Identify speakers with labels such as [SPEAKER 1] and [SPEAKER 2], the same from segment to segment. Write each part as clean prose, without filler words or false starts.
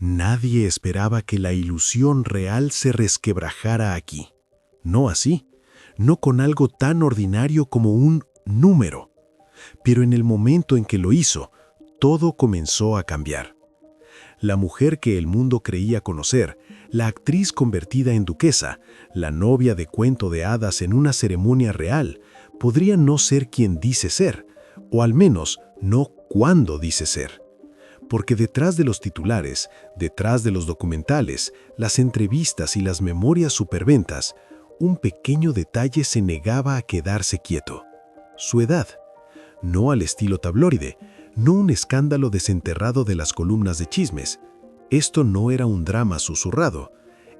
[SPEAKER 1] Nadie esperaba que la ilusión real se resquebrajara aquí. No así, no con algo tan ordinario como un número. Pero en el momento en que lo hizo, todo comenzó a cambiar. La mujer que el mundo creía conocer, la actriz convertida en duquesa, la novia de cuento de hadas en una ceremonia real, podría no ser quien dice ser, o al menos no cuando dice ser. Porque detrás de los titulares, detrás de los documentales, las entrevistas y las memorias superventas, un pequeño detalle se negaba a quedarse quieto: su edad. No al estilo tablóide, no un escándalo desenterrado de las columnas de chismes. Esto no era un drama susurrado,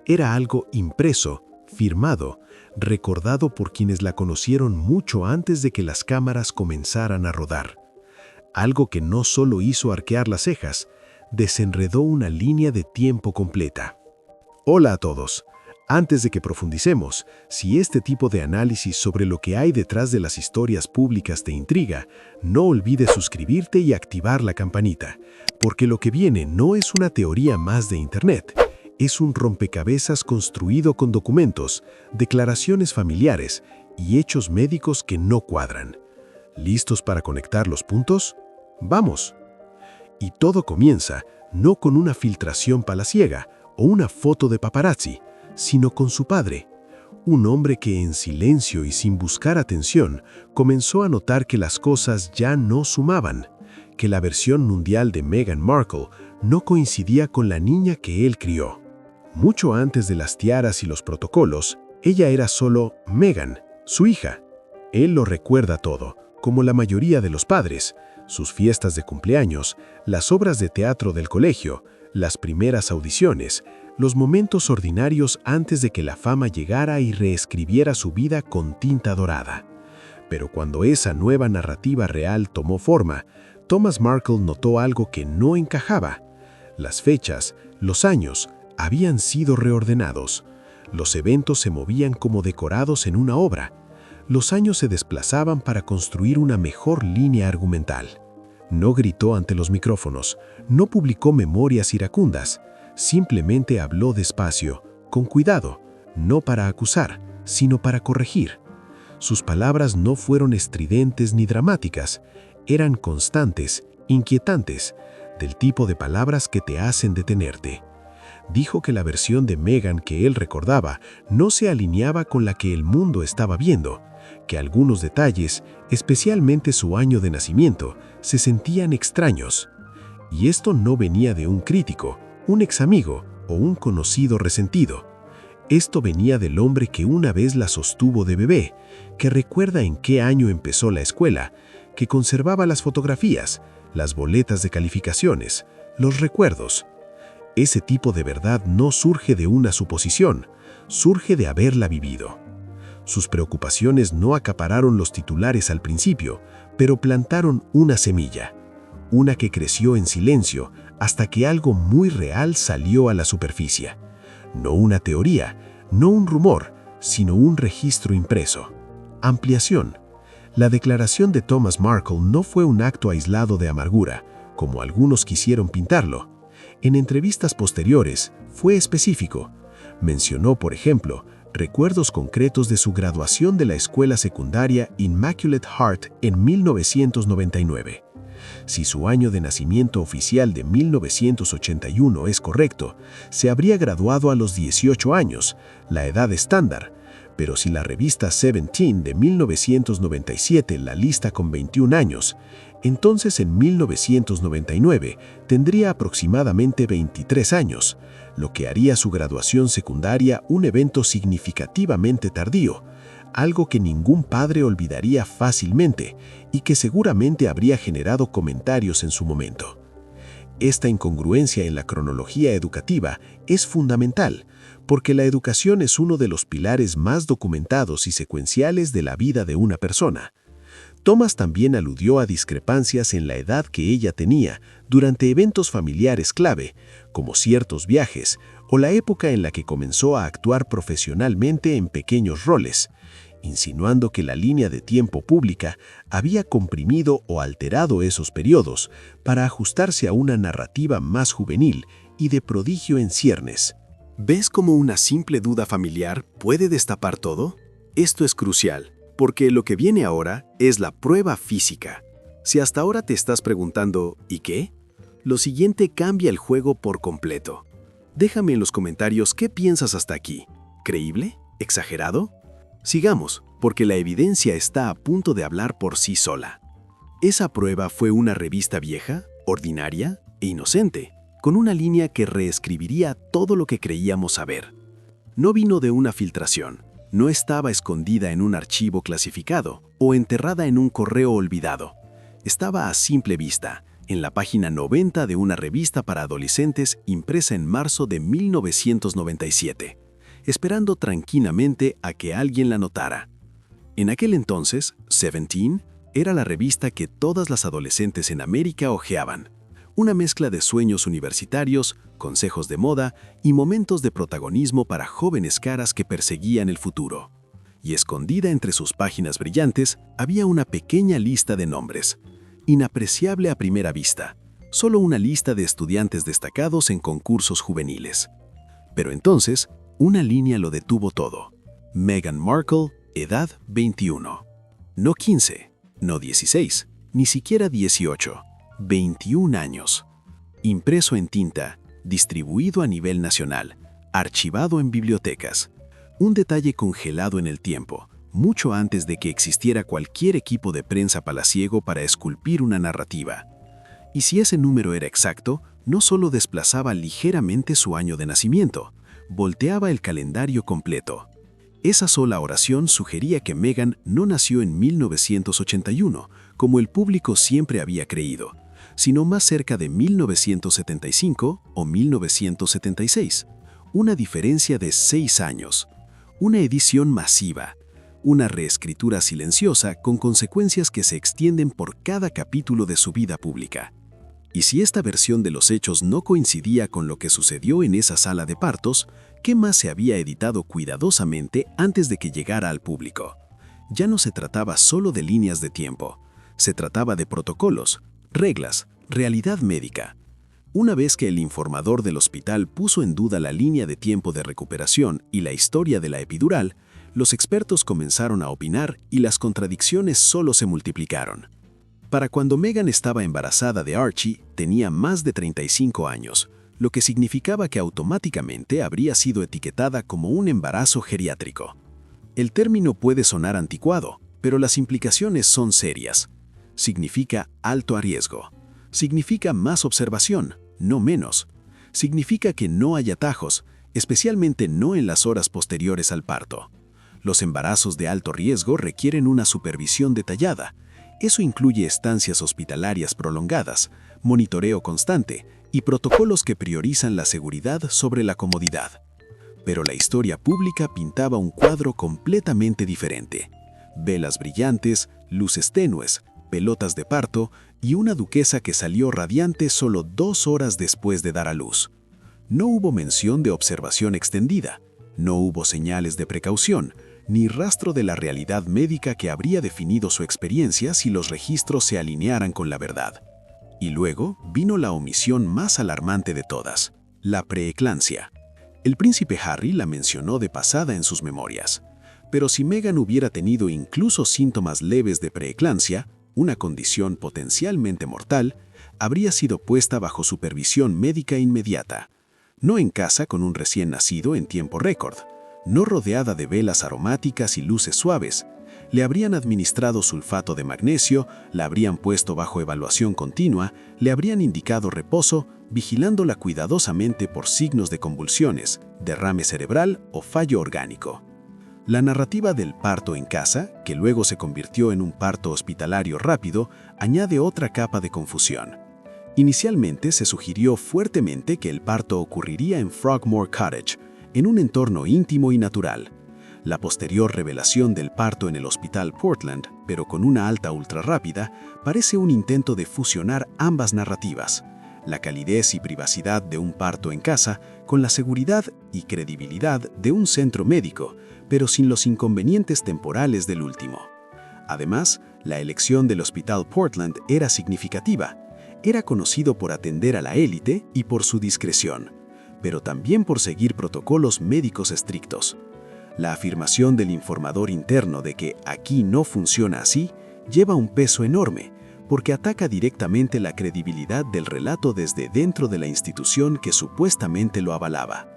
[SPEAKER 1] era algo impreso, firmado, recordado por quienes la conocieron mucho antes de que las cámaras comenzaran a rodar. Algo que no solo hizo arquear las cejas, desenredó una línea de tiempo completa. Hola a todos. Antes de que profundicemos, si este tipo de análisis sobre lo que hay detrás de las historias públicas te intriga, no olvides suscribirte y activar la campanita, porque lo que viene no es una teoría más de Internet, es un rompecabezas construido con documentos, declaraciones familiares y hechos médicos que no cuadran. ¿Listos para conectar los puntos? ¡Vamos! Y todo comienza no con una filtración palaciega o una foto de paparazzi, sino con su padre, un hombre que en silencio y sin buscar atención comenzó a notar que las cosas ya no sumaban, que la versión mundial de Meghan Markle no coincidía con la niña que él crió. Mucho antes de las tiaras y los protocolos, ella era solo Meghan, su hija. Él lo recuerda todo, como la mayoría de los padres: sus fiestas de cumpleaños, las obras de teatro del colegio, las primeras audiciones, los momentos ordinarios antes de que la fama llegara y reescribiera su vida con tinta dorada. Pero cuando esa nueva narrativa real tomó forma, Thomas Markle notó algo que no encajaba. Las fechas, los años, habían sido reordenados. Los eventos se movían como decorados en una obra. Los años se desplazaban para construir una mejor línea argumental. No gritó ante los micrófonos, no publicó memorias iracundas. Simplemente habló despacio, con cuidado, no para acusar, sino para corregir. Sus palabras no fueron estridentes ni dramáticas, eran constantes, inquietantes, del tipo de palabras que te hacen detenerte. Dijo que la versión de Meghan que él recordaba no se alineaba con la que el mundo estaba viendo, que algunos detalles, especialmente su año de nacimiento, se sentían extraños. Y esto no venía de un crítico, un examigo o un conocido resentido. Esto venía del hombre que una vez la sostuvo de bebé, que recuerda en qué año empezó la escuela, que conservaba las fotografías, las boletas de calificaciones, los recuerdos. Ese tipo de verdad no surge de una suposición, surge de haberla vivido. Sus preocupaciones no acapararon los titulares al principio, pero plantaron una semilla, una que creció en silencio hasta que algo muy real salió a la superficie. No una teoría, no un rumor, sino un registro impreso. Ampliación. La declaración de Thomas Markle no fue un acto aislado de amargura, como algunos quisieron pintarlo. En entrevistas posteriores, fue específico. Mencionó, por ejemplo, recuerdos concretos de su graduación de la escuela secundaria Immaculate Heart en 1999. Si su año de nacimiento oficial de 1981 es correcto, se habría graduado a los 18 años, la edad estándar, pero si la revista Seventeen de 1997 la lista con 21 años, entonces en 1999 tendría aproximadamente 23 años, lo que haría su graduación secundaria un evento significativamente tardío, algo que ningún padre olvidaría fácilmente y que seguramente habría generado comentarios en su momento. Esta incongruencia en la cronología educativa es fundamental, porque la educación es uno de los pilares más documentados y secuenciales de la vida de una persona. Thomas también aludió a discrepancias en la edad que ella tenía durante eventos familiares clave, como ciertos viajes o la época en la que comenzó a actuar profesionalmente en pequeños roles, insinuando que la línea de tiempo pública había comprimido o alterado esos periodos para ajustarse a una narrativa más juvenil y de prodigio en ciernes.
[SPEAKER 2] ¿Ves cómo una simple duda familiar puede destapar todo? Esto es crucial, porque lo que viene ahora es la prueba física. Si hasta ahora te estás preguntando ¿y qué? Lo siguiente cambia el juego por completo. Déjame en los comentarios qué piensas hasta aquí. ¿Creíble? ¿Exagerado? Sigamos, porque la evidencia está a punto de hablar por sí sola. Esa prueba fue una revista vieja, ordinaria e inocente, con una línea que reescribiría todo lo que creíamos saber. No vino de una filtración, no estaba escondida en un archivo clasificado o enterrada en un correo olvidado. Estaba a simple vista, en la página 90 de una revista para adolescentes impresa en marzo de 1997, esperando tranquilamente a que alguien la notara. En aquel entonces, Seventeen era la revista que todas las adolescentes en América hojeaban. Una mezcla de sueños universitarios, consejos de moda y momentos de protagonismo para jóvenes caras que perseguían el futuro. Y escondida entre sus páginas brillantes había una pequeña lista de nombres, inapreciable a primera vista, solo una lista de estudiantes destacados en concursos juveniles. Pero entonces, una línea lo detuvo todo. Meghan Markle, edad 21. No 15, no 16, ni siquiera 18. 21 años. Impreso en tinta, distribuido a nivel nacional, archivado en bibliotecas. Un detalle congelado en el tiempo, mucho antes de que existiera cualquier equipo de prensa palaciego para esculpir una narrativa. Y si ese número era exacto, no solo desplazaba ligeramente su año de nacimiento, volteaba el calendario completo. Esa sola oración sugería que Meghan no nació en 1981, como el público siempre había creído, sino más cerca de 1975 o 1976, una diferencia de 6 años, una edición masiva, una reescritura silenciosa con consecuencias que se extienden por cada capítulo de su vida pública. Y si esta versión de los hechos no coincidía con lo que sucedió en esa sala de partos, ¿qué más se había editado cuidadosamente antes de que llegara al público? Ya no se trataba solo de líneas de tiempo, se trataba de protocolos, reglas, realidad médica. Una vez que el informador del hospital puso en duda la línea de tiempo de recuperación y la historia de la epidural, los expertos comenzaron a opinar y las contradicciones solo se multiplicaron. Para cuando Meghan estaba embarazada de Archie, tenía más de 35 años, lo que significaba que automáticamente habría sido etiquetada como un embarazo geriátrico. El término puede sonar anticuado, pero las implicaciones son serias. Significa alto a riesgo. Significa más observación, no menos. Significa que no hay atajos, especialmente no en las horas posteriores al parto. Los embarazos de alto riesgo requieren una supervisión detallada. Eso incluye estancias hospitalarias prolongadas, monitoreo constante y protocolos que priorizan la seguridad sobre la comodidad. Pero la historia pública pintaba un cuadro completamente diferente. Velas brillantes, luces tenues, pelotas de parto y una duquesa que salió radiante solo 2 horas después de dar a luz. No hubo mención de observación extendida, no hubo señales de precaución, ni rastro de la realidad médica que habría definido su experiencia si los registros se alinearan con la verdad. Y luego vino la omisión más alarmante de todas, la preeclampsia. El príncipe Harry la mencionó de pasada en sus memorias, pero si Meghan hubiera tenido incluso síntomas leves de preeclampsia, una condición potencialmente mortal, habría sido puesta bajo supervisión médica inmediata, no en casa con un recién nacido en tiempo récord, no rodeada de velas aromáticas y luces suaves. Le habrían administrado sulfato de magnesio, la habrían puesto bajo evaluación continua, le habrían indicado reposo, vigilándola cuidadosamente por signos de convulsiones, derrame cerebral o fallo orgánico. La narrativa del parto en casa, que luego se convirtió en un parto hospitalario rápido, añade otra capa de confusión. Inicialmente se sugirió fuertemente que el parto ocurriría en Frogmore Cottage, en un entorno íntimo y natural. La posterior revelación del parto en el Hospital Portland, pero con una alta ultrarrápida, parece un intento de fusionar ambas narrativas, la calidez y privacidad de un parto en casa con la seguridad y credibilidad de un centro médico, pero sin los inconvenientes temporales del último. Además, la elección del Hospital Portland era significativa. Era conocido por atender a la élite y por su discreción. pero también por seguir protocolos médicos estrictos. La afirmación del informador interno de que aquí no funciona así lleva un peso enorme, porque ataca directamente la credibilidad del relato desde dentro de la institución que supuestamente lo avalaba.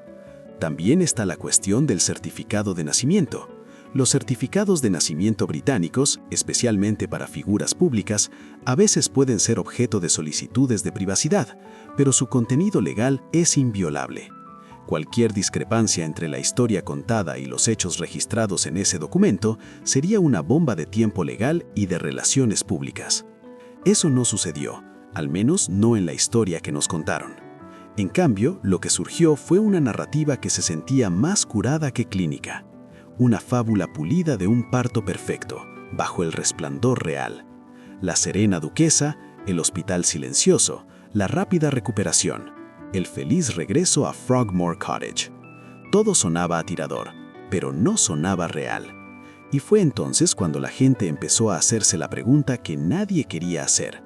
[SPEAKER 2] También está la cuestión del certificado de nacimiento. Los certificados de nacimiento británicos, especialmente para figuras públicas, a veces pueden ser objeto de solicitudes de privacidad, pero su contenido legal es inviolable. Cualquier discrepancia entre la historia contada y los hechos registrados en ese documento sería una bomba de tiempo legal y de relaciones públicas. Eso no sucedió, al menos no en la historia que nos contaron. En cambio, lo que surgió fue una narrativa que se sentía más curada que clínica. Una fábula pulida de un parto perfecto, bajo el resplandor real. La serena duquesa, el hospital silencioso, la rápida recuperación, el feliz regreso a Frogmore Cottage. Todo sonaba atirador, pero no sonaba real. Y fue entonces cuando la gente empezó a hacerse la pregunta que nadie quería hacer.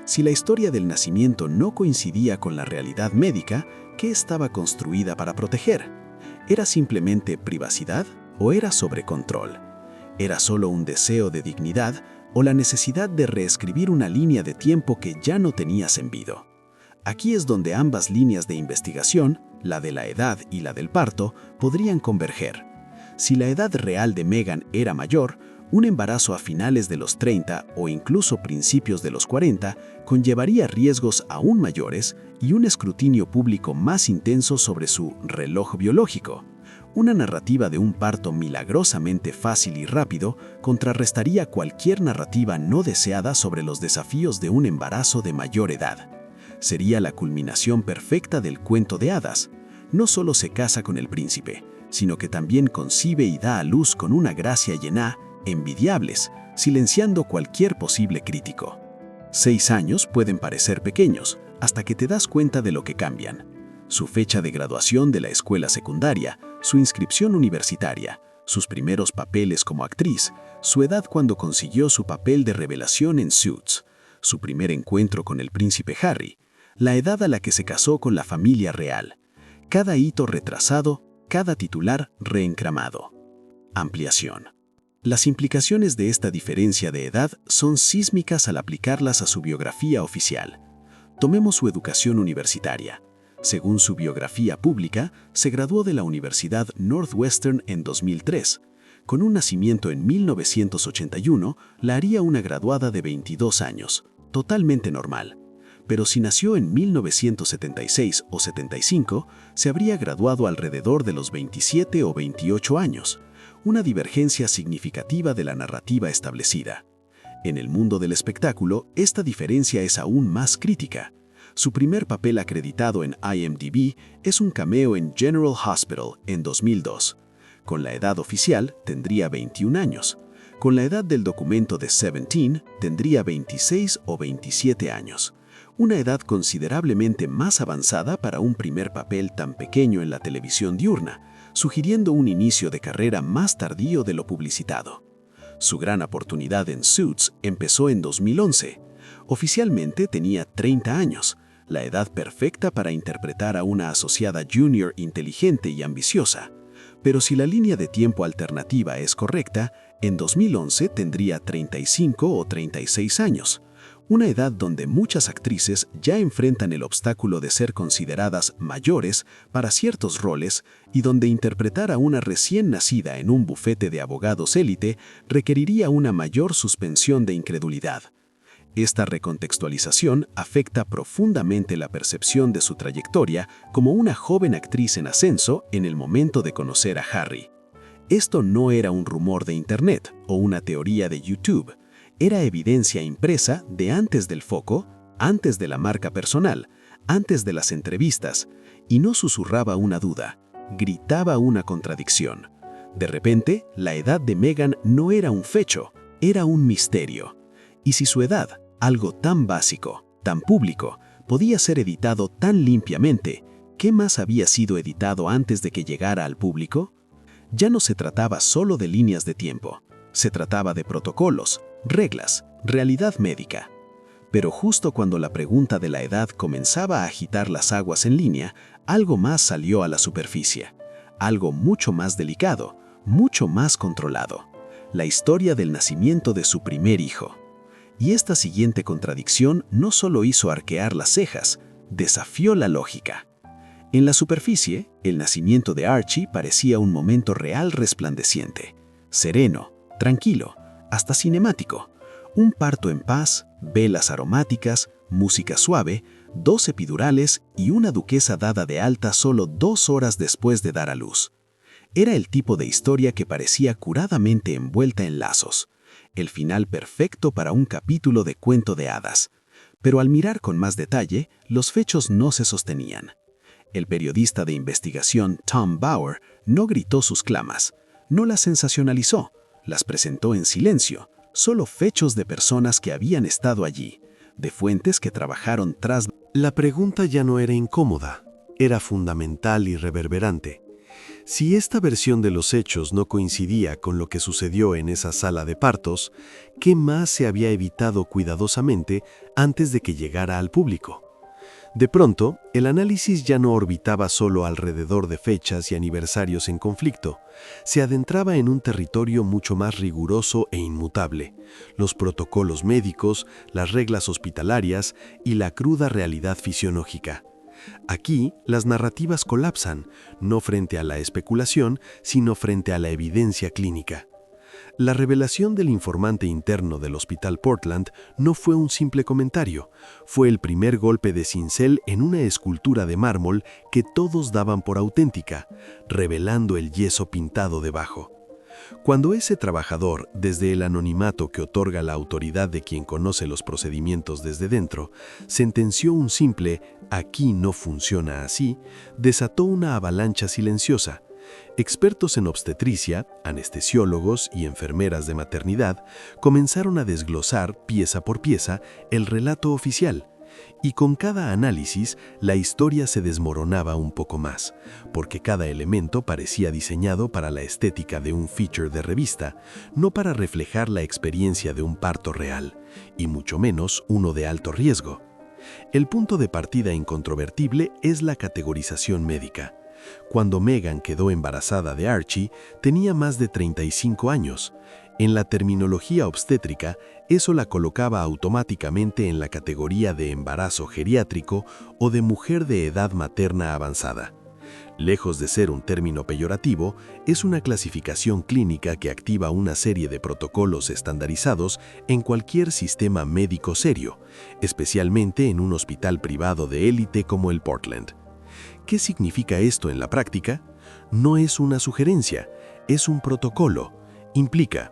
[SPEAKER 2] Si la historia del nacimiento no coincidía con la realidad médica, ¿qué estaba construida para proteger? ¿Era simplemente privacidad o era sobrecontrol? ¿Era solo un deseo de dignidad o la necesidad de reescribir una línea de tiempo que ya no tenía sentido? Aquí es donde ambas líneas de investigación, la de la edad y la del parto, podrían converger. Si la edad real de Meghan era mayor, un embarazo a finales de los 30 o incluso principios de los 40 conllevaría riesgos aún mayores y un escrutinio público más intenso sobre su reloj biológico. Una narrativa de un parto milagrosamente fácil y rápido contrarrestaría cualquier narrativa no deseada sobre los desafíos de un embarazo de mayor edad. Sería la culminación perfecta del cuento de hadas. No solo se casa con el príncipe, sino que también concibe y da a luz con una gracia llena, envidiables, silenciando cualquier posible crítico. 6 años pueden parecer pequeños, hasta que te das cuenta de lo que cambian. Su fecha de graduación de la escuela secundaria, su inscripción universitaria, sus primeros papeles como actriz, su edad cuando consiguió su papel de revelación en Suits, su primer encuentro con el príncipe Harry, la edad a la que se casó con la familia real. Cada hito retrasado, cada titular reencramado. Ampliación. Las implicaciones de esta diferencia de edad son sísmicas al aplicarlas a su biografía oficial. Tomemos su educación universitaria. Según su biografía pública, se graduó de la Universidad Northwestern en 2003. Con un nacimiento en 1981, la haría una graduada de 22 años, totalmente normal. Pero si nació en 1976 o 75, se habría graduado alrededor de los 27 o 28 años, una divergencia significativa de la narrativa establecida. En el mundo del espectáculo, esta diferencia es aún más crítica. Su primer papel acreditado en IMDb es un cameo en General Hospital en 2002. Con la edad oficial, tendría 21 años. Con la edad del documento de Seventeen, tendría 26 o 27 años. Una edad considerablemente más avanzada para un primer papel tan pequeño en la televisión diurna, sugiriendo un inicio de carrera más tardío de lo publicitado. Su gran oportunidad en Suits empezó en 2011. Oficialmente tenía 30 años, la edad perfecta para interpretar a una asociada junior inteligente y ambiciosa. Pero si la línea de tiempo alternativa es correcta, en 2011 tendría 35 o 36 años. Una edad donde muchas actrices ya enfrentan el obstáculo de ser consideradas mayores para ciertos roles y donde interpretar a una recién nacida en un bufete de abogados élite requeriría una mayor suspensión de incredulidad. Esta recontextualización afecta profundamente la percepción de su trayectoria como una joven actriz en ascenso en el momento de conocer a Harry. Esto no era un rumor de Internet o una teoría de YouTube. Era evidencia impresa de antes del foco, antes de la marca personal, antes de las entrevistas, y no susurraba una duda, gritaba una contradicción. De repente, la edad de Meghan no era un fecho, era un misterio. Y si su edad, algo tan básico, tan público, podía ser editado tan limpiamente, ¿qué más había sido editado antes de que llegara al público? Ya no se trataba solo de líneas de tiempo, se trataba de protocolos, reglas, realidad médica. Pero justo cuando la pregunta de la edad comenzaba a agitar las aguas en línea, algo más salió a la superficie, algo mucho más delicado, mucho más controlado, la historia del nacimiento de su primer hijo. Y esta siguiente contradicción no solo hizo arquear las cejas, desafió la lógica. En la superficie, el nacimiento de Archie parecía un momento real resplandeciente, sereno, tranquilo, hasta cinemático. Un parto en paz, velas aromáticas, música suave, 2 epidurales y una duquesa dada de alta solo 2 horas después de dar a luz. Era el tipo de historia que parecía curadamente envuelta en lazos, el final perfecto para un capítulo de cuento de hadas. Pero al mirar con más detalle, los fechos no se sostenían. El periodista de investigación Tom Bauer no gritó sus clamas, no las sensacionalizó, las presentó en silencio, solo fechos de personas que habían estado allí, de fuentes que trabajaron tras.
[SPEAKER 1] La pregunta ya no era incómoda, era fundamental y reverberante. Si esta versión de los hechos no coincidía con lo que sucedió en esa sala de partos, ¿qué más se había evitado cuidadosamente antes de que llegara al público? De pronto, el análisis ya no orbitaba solo alrededor de fechas y aniversarios en conflicto, se adentraba en un territorio mucho más riguroso e inmutable: los protocolos médicos, las reglas hospitalarias y la cruda realidad fisiológica. Aquí, las narrativas colapsan, no frente a la especulación, sino frente a la evidencia clínica. La revelación del informante interno del Hospital Portland no fue un simple comentario, fue el primer golpe de cincel en una escultura de mármol que todos daban por auténtica, revelando el yeso pintado debajo. Cuando ese trabajador, desde el anonimato que otorga la autoridad de quien conoce los procedimientos desde dentro, sentenció un simple «aquí no funciona así», desató una avalancha silenciosa. Expertos en obstetricia, anestesiólogos y enfermeras de maternidad comenzaron a desglosar pieza por pieza el relato oficial, y con cada análisis la historia se desmoronaba un poco más, porque cada elemento parecía diseñado para la estética de un feature de revista, no para reflejar la experiencia de un parto real, y mucho menos uno de alto riesgo. El punto de partida incontrovertible es la categorización médica. Cuando Megan quedó embarazada de Archie, tenía más de 35 años. En la terminología obstétrica, eso la colocaba automáticamente en la categoría de embarazo geriátrico o de mujer de edad materna avanzada. Lejos de ser un término peyorativo, es una clasificación clínica que activa una serie de protocolos estandarizados en cualquier sistema médico serio, especialmente en un hospital privado de élite como el Portland. ¿Qué significa esto en la práctica? No es una sugerencia, es un protocolo. Implica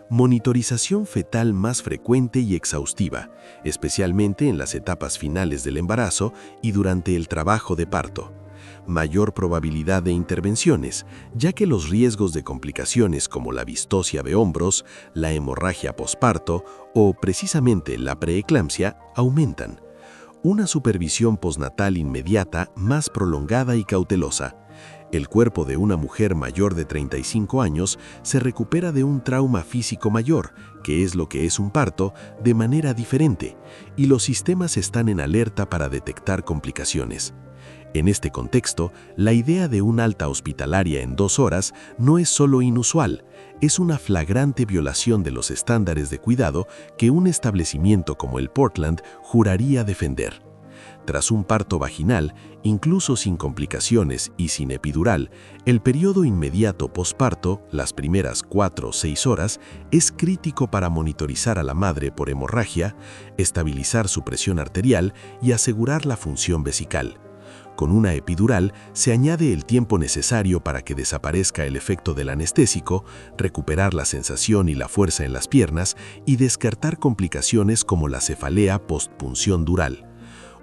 [SPEAKER 1] monitorización fetal más frecuente y exhaustiva, especialmente en las etapas finales del embarazo y durante el trabajo de parto. Mayor probabilidad de intervenciones, ya que los riesgos de complicaciones como la vistosia de hombros, la hemorragia posparto o precisamente la preeclampsia aumentan. Una supervisión postnatal inmediata más prolongada y cautelosa. El cuerpo de una mujer mayor de 35 años se recupera de un trauma físico mayor, que es lo que es un parto, de manera diferente, y los sistemas están en alerta para detectar complicaciones. En este contexto, la idea de un alta hospitalaria en 2 horas no es solo inusual, es una flagrante violación de los estándares de cuidado que un establecimiento como el Portland juraría defender. Tras un parto vaginal, incluso sin complicaciones y sin epidural, el periodo inmediato posparto, las primeras 4 o 6 horas, es crítico para monitorizar a la madre por hemorragia, estabilizar su presión arterial y asegurar la función vesical. Con una epidural se añade el tiempo necesario para que desaparezca el efecto del anestésico, recuperar la sensación y la fuerza en las piernas y descartar complicaciones como la cefalea postpunción dural.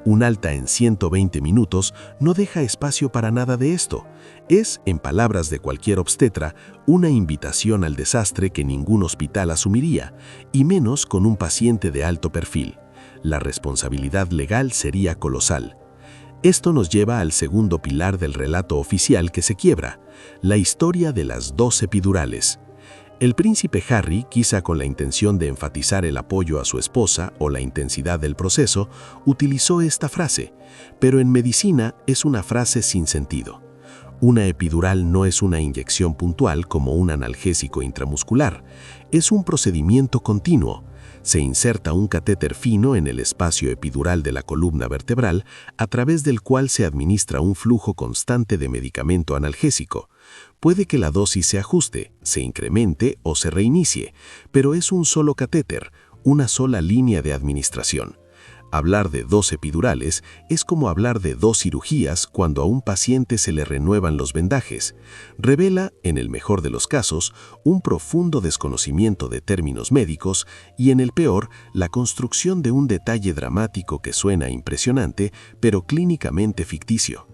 [SPEAKER 1] Un alta en 120 minutos no deja espacio para nada de esto. Es, en palabras de cualquier obstetra, una invitación al desastre que ningún hospital asumiría, y menos con un paciente de alto perfil. La responsabilidad legal sería colosal. Esto nos lleva al segundo pilar del relato oficial que se quiebra, la historia de las 2 epidurales.
[SPEAKER 3] El príncipe Harry, quizá con la intención de enfatizar el apoyo a su esposa o la intensidad del proceso, utilizó esta frase, pero en medicina es una frase sin sentido. Una epidural no es una inyección puntual como un analgésico intramuscular, es un procedimiento continuo. Se inserta un catéter fino en el espacio epidural de la columna vertebral, a través del cual se administra un flujo constante de medicamento analgésico. Puede que la dosis se ajuste, se incremente o se reinicie, pero es un solo catéter, una sola línea de administración. Hablar de 2 epidurales es como hablar de 2 cirugías cuando a un paciente se le renuevan los vendajes. Revela, en el mejor de los casos, un profundo desconocimiento de términos médicos y, en el peor, la construcción de un detalle dramático que suena impresionante, pero clínicamente ficticio.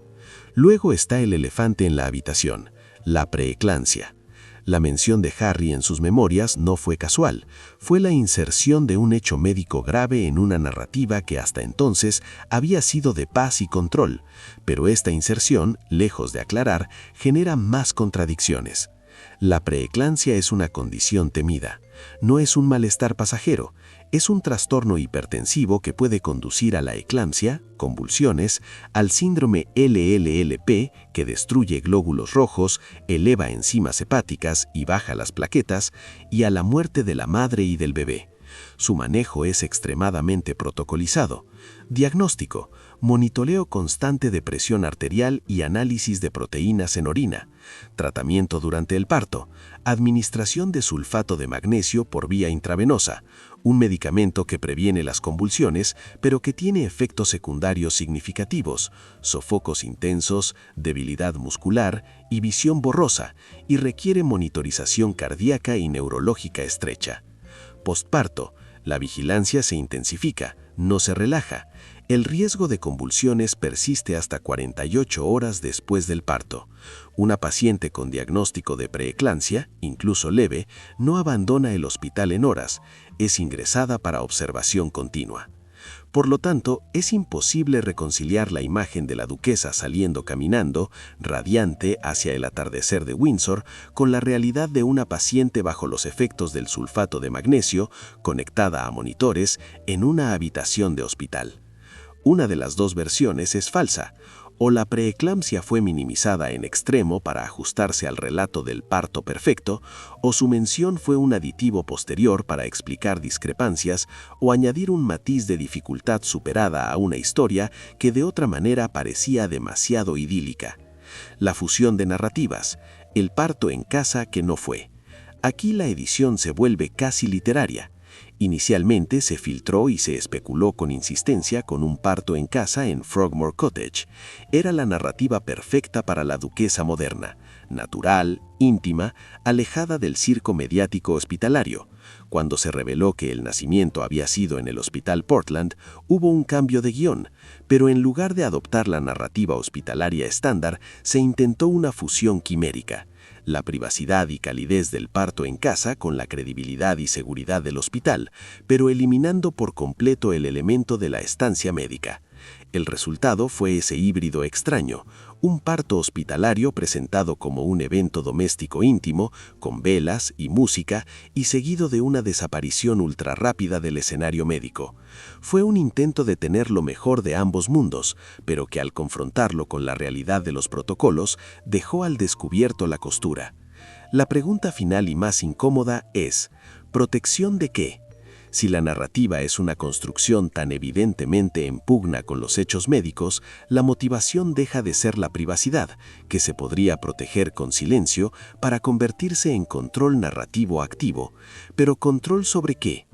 [SPEAKER 3] Luego está el elefante en la habitación, la preeclampsia. La mención de Harry en sus memorias no fue casual, fue la inserción de un hecho médico grave en una narrativa que hasta entonces había sido de paz y control, pero esta inserción, lejos de aclarar, genera más contradicciones. La preeclampsia es una condición temida, no es un malestar pasajero, es un trastorno hipertensivo que puede conducir a la eclampsia, convulsiones, al síndrome LLLP, que destruye glóbulos rojos, eleva enzimas hepáticas y baja las plaquetas, y a la muerte de la madre y del bebé. Su manejo es extremadamente protocolizado. Diagnóstico: monitoreo constante de presión arterial y análisis de proteínas en orina. Tratamiento durante el parto: administración de sulfato de magnesio por vía intravenosa, un medicamento que previene las convulsiones, pero que tiene efectos secundarios significativos, sofocos intensos, debilidad muscular y visión borrosa, y requiere monitorización cardíaca y neurológica estrecha. Postparto: la vigilancia se intensifica, no se relaja. El riesgo de convulsiones persiste hasta 48 horas después del parto. Una paciente con diagnóstico de preeclampsia, incluso leve, no abandona el hospital en horas, es ingresada para observación continua. Por lo tanto, es imposible reconciliar la imagen de la duquesa saliendo caminando, radiante hacia el atardecer de Windsor, con la realidad de una paciente bajo los efectos del sulfato de magnesio, conectada a monitores, en una habitación de hospital. Una de las dos versiones es falsa, o la preeclampsia fue minimizada en extremo para ajustarse al relato del parto perfecto, o su mención fue un aditivo posterior para explicar discrepancias o añadir un matiz de dificultad superada a una historia que de otra manera parecía demasiado idílica. La fusión de narrativas, el parto en casa que no fue. Aquí la edición se vuelve casi literaria. Inicialmente se filtró y se especuló con insistencia con un parto en casa en Frogmore Cottage. Era la narrativa perfecta para la duquesa moderna, natural, íntima, alejada del circo mediático hospitalario. Cuando se reveló que el nacimiento había sido en el Hospital Portland, hubo un cambio de guión, pero en lugar de adoptar la narrativa hospitalaria estándar, se intentó una fusión quimérica. La privacidad y calidez del parto en casa con la credibilidad y seguridad del hospital, pero eliminando por completo el elemento de la estancia médica. El resultado fue ese híbrido extraño, un parto hospitalario presentado como un evento doméstico íntimo, con velas y música, y seguido de una desaparición ultrarrápida del escenario médico. Fue un intento de tener lo mejor de ambos mundos, pero que al confrontarlo con la realidad de los protocolos, dejó al descubierto la costura. La pregunta final y más incómoda es: ¿protección de qué? Si la narrativa es una construcción tan evidentemente en pugna con los hechos médicos, la motivación deja de ser la privacidad, que se podría proteger con silencio, para convertirse en control narrativo activo. ¿Pero control sobre qué?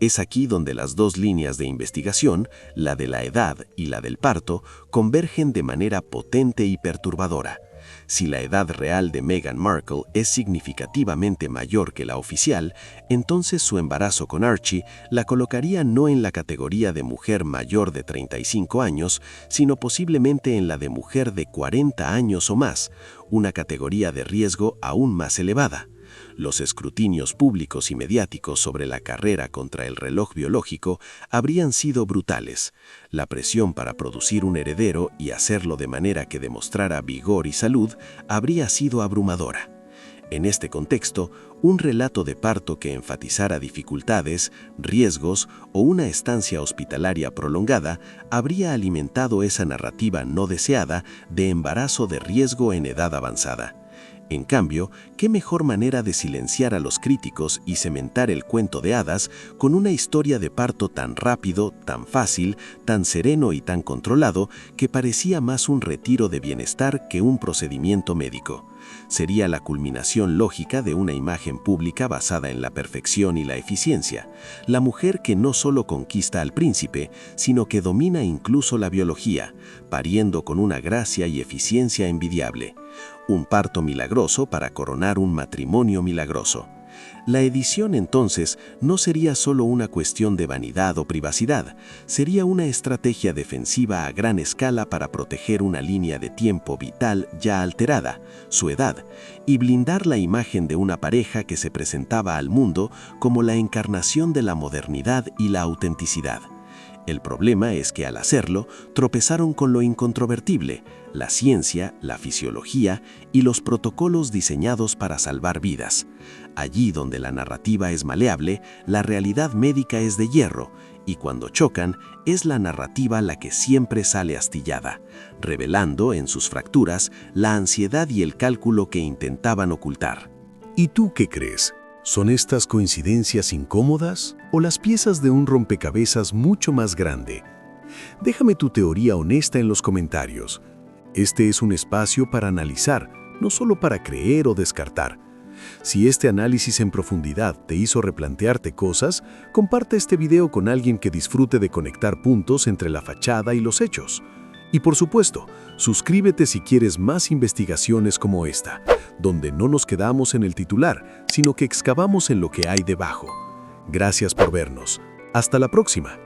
[SPEAKER 3] Es aquí donde las dos líneas de investigación, la de la edad y la del parto, convergen de manera potente y perturbadora. Si la edad real de Meghan Markle es significativamente mayor que la oficial, entonces su embarazo con Archie la colocaría no en la categoría de mujer mayor de 35 años, sino posiblemente en la de mujer de 40 años o más, una categoría de riesgo aún más elevada. Los escrutinios públicos y mediáticos sobre la carrera contra el reloj biológico habrían sido brutales. La presión para producir un heredero y hacerlo de manera que demostrara vigor y salud habría sido abrumadora. En este contexto, un relato de parto que enfatizara dificultades, riesgos o una estancia hospitalaria prolongada habría alimentado esa narrativa no deseada de embarazo de riesgo en edad avanzada. En cambio, ¿qué mejor manera de silenciar a los críticos y cementar el cuento de hadas con una historia de parto tan rápido, tan fácil, tan sereno y tan controlado que parecía más un retiro de bienestar que un procedimiento médico? Sería la culminación lógica de una imagen pública basada en la perfección y la eficiencia, la mujer que no solo conquista al príncipe, sino que domina incluso la biología, pariendo con una gracia y eficiencia envidiable. Un parto milagroso para coronar un matrimonio milagroso. La edición entonces no sería solo una cuestión de vanidad o privacidad, sería una estrategia defensiva a gran escala para proteger una línea de tiempo vital ya alterada, su edad, y blindar la imagen de una pareja que se presentaba al mundo como la encarnación de la modernidad y la autenticidad. El problema es que al hacerlo, tropezaron con lo incontrovertible, la ciencia, la fisiología y los protocolos diseñados para salvar vidas. Allí donde la narrativa es maleable, la realidad médica es de hierro, y cuando chocan, es la narrativa la que siempre sale astillada, revelando en sus fracturas la ansiedad y el cálculo que intentaban ocultar.
[SPEAKER 1] ¿Y tú qué crees? ¿Son estas coincidencias incómodas o las piezas de un rompecabezas mucho más grande? Déjame tu teoría honesta en los comentarios. Este es un espacio para analizar, no solo para creer o descartar. Si este análisis en profundidad te hizo replantearte cosas, comparte este video con alguien que disfrute de conectar puntos entre la fachada y los hechos. Y por supuesto, suscríbete si quieres más investigaciones como esta, donde no nos quedamos en el titular, sino que excavamos en lo que hay debajo. Gracias por vernos. Hasta la próxima.